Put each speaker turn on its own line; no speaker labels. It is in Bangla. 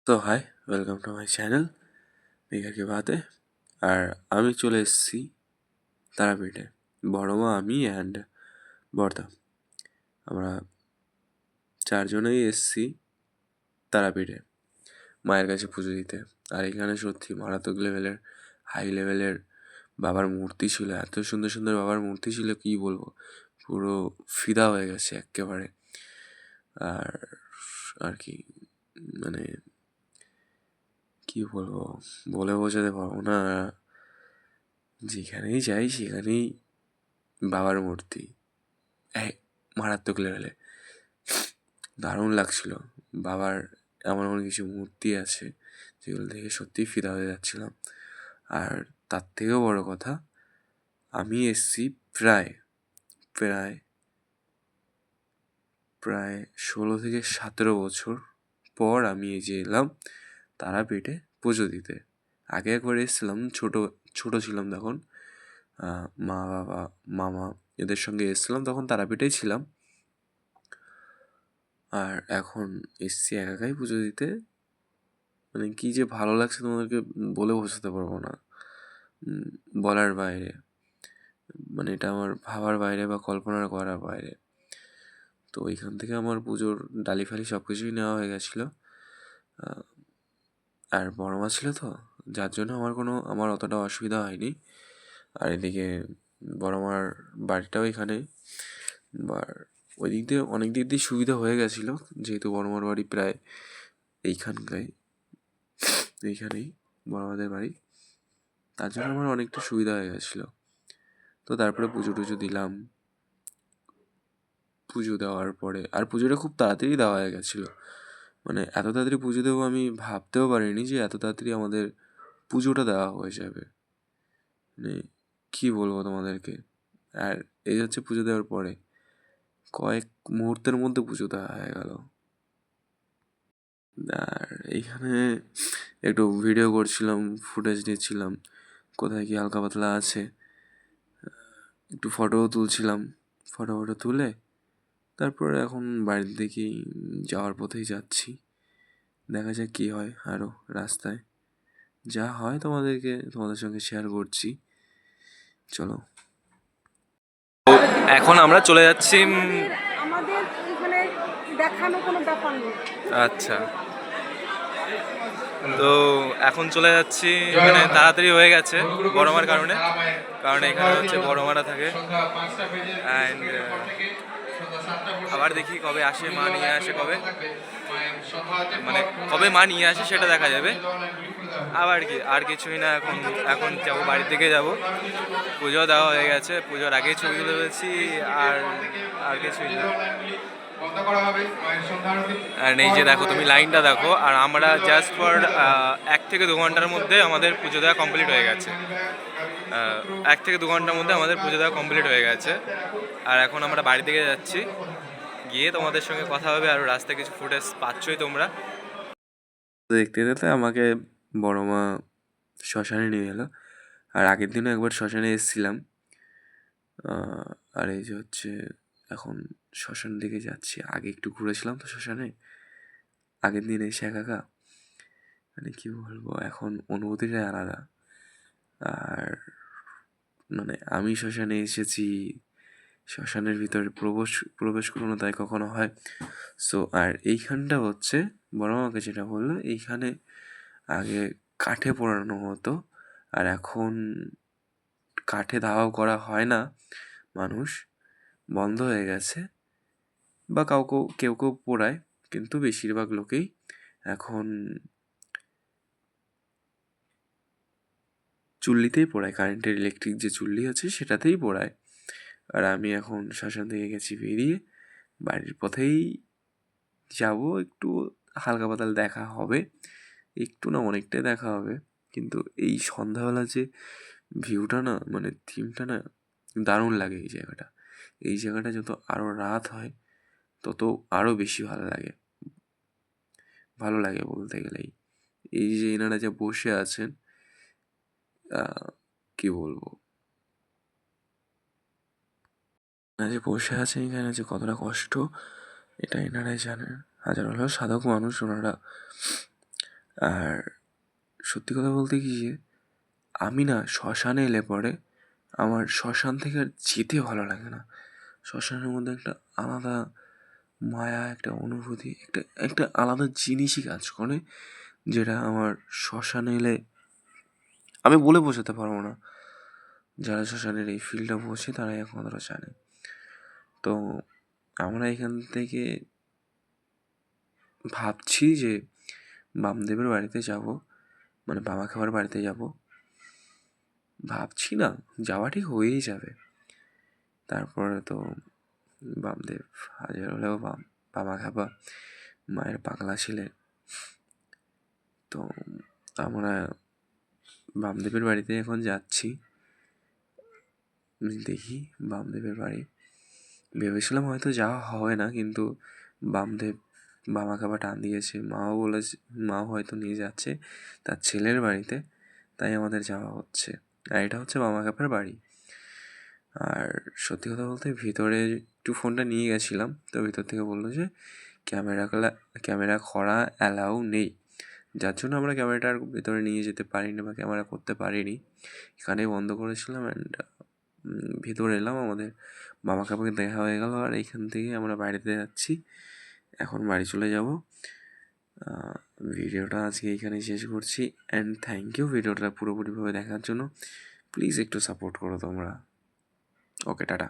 তো hi, welcome to my channel বেকার কি বাতে। আর আমি চলে এসেছি তারাপীঠে। বড় মা, আমি অ্যান্ড বর্দা, আমরা চারজনেই এসেছি তারাপীঠে মায়ের কাছে পুজো দিতে। আর এখানে সত্যি মারাত্মক লেভেলের, হাই লেভেলের বাবার মূর্তি ছিল। এত সুন্দর সুন্দর বাবার মূর্তি ছিল, কি বলবো, পুরো ফিদা হয়ে গেছে একেবারে। আর আর কি মানে কি বলবো, বলে বোঝাতে পারবো না। যেখানেই যাই সেখানেই বাবার মূর্তি, মারাত্মক লেভেলে দারুণ লাগছিল। বাবার এমন এমন কিছু মূর্তি আছে যেগুলো দেখে সত্যিই ফিদা হয়ে যাচ্ছিলাম। আর তার থেকেও বড় কথা, আমি এসছি প্রায় প্রায় প্রায় 16 থেকে 17 বছর পর আমি এই যে এলাম তারাপীঠে পুজো দিতে। আগে একবার এসেছিলাম, ছোট ছোট ছিলাম তখন। মা বাবা মামা এদের সঙ্গে এসেছিলাম, তখন তারাপীঠেই ছিলাম। আর এখন এসছি একাই পুজো দিতে। মানে কি যে ভালো লাগছে তোমাদেরকে বলে বোঝাতে পারবো না, বলার বাইরে। মানে এটা আমার ভাবার বাইরে বা কল্পনার করার বাইরে। তো এইখান থেকে আমার পুজোর ডালি ফালি সব কিছুই নেওয়া হয়ে গেছিলো। আর বড় মা ছিল তো, যার জন্য আমার অতটা অসুবিধা হয়নি। আর এদিকে বড় মার বাড়িটাও এখানে, ওই দিক দিয়ে অনেক দিক দিয়ে সুবিধা হয়ে গেছিলো, যেহেতু বড় মার বাড়ি প্রায় এইখানেই বড় মাদের বাড়ি, তার জন্য আমার অনেকটা সুবিধা হয়ে গেছিলো। তো তারপরে পুজো টুজো দিলাম। পুজো দেওয়ার পরে আর পুজোটা খুব তাড়াতাড়ি দেওয়া হয়ে গেছিলো। মানে এত তাড়াতাড়ি পুজো দেবো আমি ভাবতেও পারিনি যে এত তাড়াতাড়ি আমাদের পুজোটা দেওয়া হয়ে যাবে। মানে কী বলবো তোমাদেরকে। আর এই হচ্ছে পুজো দেওয়ার পরে কয়েক মুহূর্তের মধ্যে পুজো দেওয়া হয়ে গেল। আর এইখানে একটু ভিডিও করছিলাম, ফুটেজ নিচ্ছিলাম, কোথায় কি হালকা পাতলা আছে, একটু ফটোও তুলছিলাম। ফটো তুলে তারপরে এখন বাড়ির দিকেই যাওয়ার পথেই যাচ্ছি। দেখা যাক কী হয় আরও রাস্তায়। যা হয় তোমাদের সঙ্গে শেয়ার করছি। চলো, এখন আমরা চলে যাচ্ছি।
আমাদের এখানে দেখানো কোনো ব্যাপার নেই।
আচ্ছা, তো এখন চলে যাচ্ছি, মানে তাড়াতাড়ি হয়ে গেছে বড় মার কারণে। কারণ এখানে হচ্ছে বড় মারা থাকে। অ্যান্ড আবার দেখি কবে আসে মা, নিয়ে আসে কবে, মানে কবে মা নিয়ে আসে সেটা দেখা যাবে। আবার কি, আর কিছুই না। এখন এখন যাবো, বাড়ির দিকে যাব। পুজো দেওয়া হয়ে গেছে, পুজোর আগেই ছবি তুলে ফেলেছি। আর আর কিছুই না। আর এই যে দেখো, তুমি লাইনটা দেখো। আর আমরা জাস্ট ফর 1 থেকে 2 ঘন্টার মধ্যে আমাদের পুজো দেওয়া কমপ্লিট হয়ে গেছে। 1 থেকে 2 ঘন্টার মধ্যে আমাদের পুজো দেওয়া কমপ্লিট হয়ে গেছে। আর এখন আমরা বাড়ি থেকে যাচ্ছি, গিয়ে তোমাদের সঙ্গে কথা হবে। আর রাস্তায় কিছু ফুটেজ পাচ্ছই তোমরা। দেখতে দেখতে আমাকে বড় মা শ্মশানে নিয়ে এলো। আর আগের দিনও একবার শ্মশানে এসেছিলাম। আর এই যে হচ্ছে এখন শ্মশানের দিকে যাচ্ছি। আগে একটু ঘুরেছিলাম তো শ্মশানে আগের দিন এসে একা, মানে কি বলবো, এখন অনুভূতিটাই আলাদা। আর মানে আমি শ্মশানে এসেছি, শ্মশানের ভিতরে প্রবেশ করুন, তাই কখনো হয়। সো আর এইখানটা হচ্ছে বড় মাকে যেটা বললো, এইখানে আগে কাঠে পোড়ানো হতো। আর এখন কাঠে দাহ করা হয় না, মানুষ বন্ধ হয়ে গেছে। বা কেউ কেউ পোড়ায়, কিন্তু বেশিরভাগ লোকেই এখন চুল্লিতেই পোড়ায়। কারেন্টের ইলেকট্রিক যে চুল্লি আছে সেটাতেই পোড়ায়। আর আমি এখন শ্মশান থেকে গেছি বেরিয়ে, বাড়ির পথেই যাব। একটু হালকা পাতাল দেখা হবে, একটু না অনেকটাই দেখা হবে। কিন্তু এই সন্ধ্যাবেলা যে ভিউটা না, মানে থিমটা না, দারুণ লাগে। এই জায়গাটা যত আরও রাত হয় তত আরও বেশি ভালো লাগে বলতে গেলেই। এই যে এনারা যে বসে আছেন, কি বলবো, যে বসে আছে এখানে যে কতটা কষ্ট, এটা এনারাই জানেন। হাজার হলেও সাধক মানুষ ওনারা, আর সত্যি কথা বলতে কি যে আমি না শ্মশানে এলে পরে আমার শ্মশান থেকে আর যেতে ভালো লাগে না। শ্মশানের মধ্যে একটা আলাদা মায়া, একটা অনুভূতি, একটা একটা আলাদা জিনিসই কাজ করে, যেটা আমার শ্মশানে এলে আমি বলে বোঝাতে পারবো না। যারা শ্মশানের এই ফিলটা বোঝে তারাই একমাত্র জানে। তো আমরা এখান থেকে ভাবছি যে বামদেবের বাড়িতে যাব, মানে বাবা খাবার বাড়িতে যাব। ভাবছি না, যাওয়া ঠিক হয়েই যাবে। তারপরে তো বামদেব হাজার হলেও বাবা খাবা মায়ের পাগলা ছিলেন। তো আমরা বামদেবের বাড়িতে এখন যাচ্ছি। দেখি বামদেবের বাড়ি, ভেবেছিলাম হয়তো যাওয়া হবে না, কিন্তু বামদেব বাবা খাবার টান দিয়েছে। মাও বলেছে, মাও হয়তো নিয়ে যাচ্ছে তার ছেলের বাড়িতে, তাই আমাদের যাওয়া হচ্ছে। আর এটা হচ্ছে মামা কাপার বাড়ি। আর সত্যি কথা বলতে ভিতরে একটু ফোনটা নিয়ে গেছিলাম, তো ভিতর থেকে বললো যে ক্যামেরা করা অ্যালাউ নেই, যার জন্য আমরা ক্যামেরাটার ভিতরে নিয়ে যেতে পারিনি বা ক্যামেরা করতে পারিনি। এখানেই বন্ধ করেছিলাম। অ্যান্ড ভিতরে এলাম, আমাদের মামা কাপাকে দেখা হয়ে গেল, আর এইখান থেকে আমরা বাড়িতে যাচ্ছি। এখন বাড়ি চলে যাব। ভিডিওটা আজকে এইখানেই শেষ করছি। অ্যান্ড থ্যাংক ইউ ভিডিওটা পুরোপুরিভাবে দেখার জন্য। প্লিজ একটু সাপোর্ট করো তোমরা। ওকে, টাটা।